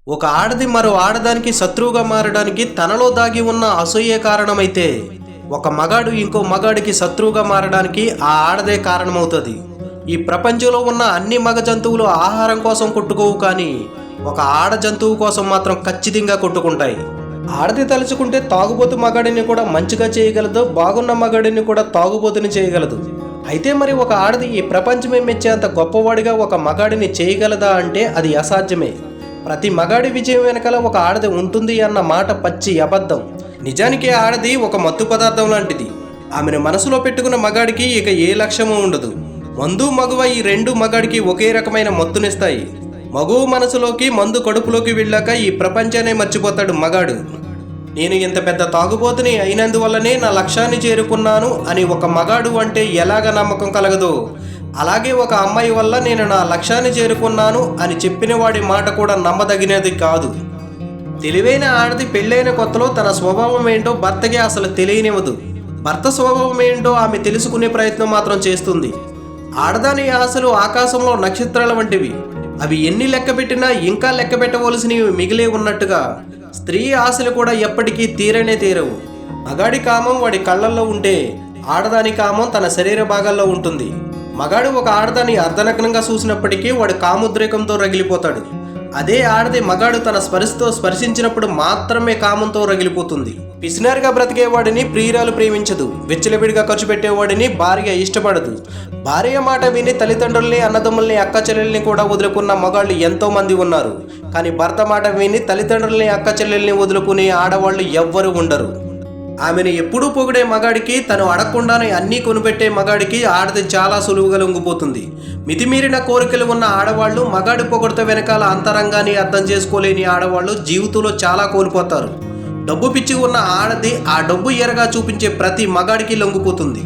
ఒక ఆడది మరో ఆడదానికి శత్రువుగా మారడానికి తనలో దాగి ఉన్న అసూయే కారణమైతే, ఒక మగాడు ఇంకో మగాడికి శత్రువుగా మారడానికి ఆ ఆడదే కారణమవుతుంది. ఈ ప్రపంచంలో ఉన్న అన్ని మగ జంతువులు ఆహారం కోసం కొట్టుకోవు, కానీ ఒక ఆడ జంతువు కోసం మాత్రం ఖచ్చితంగా కొట్టుకుంటాయి. ఆడది తలుచుకుంటే తాగుబోతు మగాడిని కూడా మంచిగా చేయగలదు, బాగున్న మగాడిని కూడా తాగుబోతుని చేయగలదు. అయితే మరి ఒక ఆడది ఈ ప్రపంచమే మెచ్చేంత గొప్పవాడిగా ఒక మగాడిని చేయగలదా అంటే అది అసాధ్యమే. ప్రతి మగాడి విజయం వెనకాల ఒక ఆడది ఉంటుంది అన్న మాట పచ్చి అబద్ధం. నిజానికి ఆడది ఒక మత్తు పదార్థం లాంటిది. ఆమెను మనసులో పెట్టుకున్న మగాడికి ఇక ఏ లక్ష్యమూ ఉండదు. మందు మగువ ఈ రెండు మగాడికి ఒకే రకమైన మత్తునిస్తాయి. మగువ మనసులోకి, మందు కడుపులోకి వెళ్ళాక ఈ ప్రపంచాన్ని మర్చిపోతాడు మగాడు. నేను ఇంత పెద్ద తాగుబోతుని అయినందువల్లనే నా లక్ష్యాన్ని చేరుకున్నాను అని ఒక మగాడు అంటే ఎలాగ నమ్మకం కలగదో, అలాగే ఒక అమ్మాయి వల్ల నేను నా లక్ష్యాన్ని చేరుకున్నాను అని చెప్పిన వాడి మాట కూడా నమ్మదగినది కాదు. తెలివైన ఆడది పెళ్ళైన కొత్తలో తన స్వభావం ఏంటో భర్తకి అసలు తెలియనివ్వదు. భర్త స్వభావం ఏంటో ఆమె తెలుసుకునే ప్రయత్నం మాత్రం చేస్తుంది. ఆడదాని ఆశలు ఆకాశంలో నక్షత్రాల వంటివి. అవి ఎన్ని లెక్క పెట్టినా ఇంకా లెక్క పెట్టవలసినవి మిగిలే ఉన్నట్టుగా స్త్రీ ఆశలు కూడా ఎప్పటికీ తీరనే తీరవు. మగాడి కామం వాడి కళ్ళల్లో ఉంటే, ఆడదాని కామం తన శరీర భాగాల్లో ఉంటుంది. మగాడు ఒక ఆడదాన్ని అర్ధనగ్నంగా చూసినప్పటికీ వాడు కాముద్రేకంతో రగిలిపోతాడు. అదే ఆడది మగాడు తన స్పర్శతో స్పర్శించినప్పుడు మాత్రమే కామంతో రగిలిపోతుంది. పిసినారుగా బ్రతికేవాడిని ప్రియురాలు ప్రేమించదు. విచ్చలవిడిగా ఖర్చు పెట్టేవాడిని భార్య ఇష్టపడదు. భార్య మాట విని తల్లిదండ్రుల్ని, అన్నదమ్ముల్ని, అక్క చెల్లెల్ని కూడా వదులుకున్న మగాళ్ళు ఎంతో మంది ఉన్నారు. కానీ భర్త మాట విని తల్లిదండ్రుల్ని, అక్క చెల్లెల్ని వదులుకునే ఆడవాళ్ళు ఎవ్వరూ ఉండరు. ఆమెను ఎప్పుడూ పొగిడే మగాడికి, తను అడగకుండానే అన్నీ కొనిపెట్టే మగాడికి ఆడది చాలా సులువుగా లొంగిపోతుంది. మితిమీరిన కోరికలు ఉన్న ఆడవాళ్ళు, మగాడి పొగడత వెనకాల అంతరంగాన్ని అర్థం చేసుకోలేని ఆడవాళ్ళు జీవితంలో చాలా కోల్పోతారు. డబ్బు పిచ్చి ఉన్న ఆడది ఆ డబ్బు ఎరగా చూపించే ప్రతి మగాడికి లొంగిపోతుంది.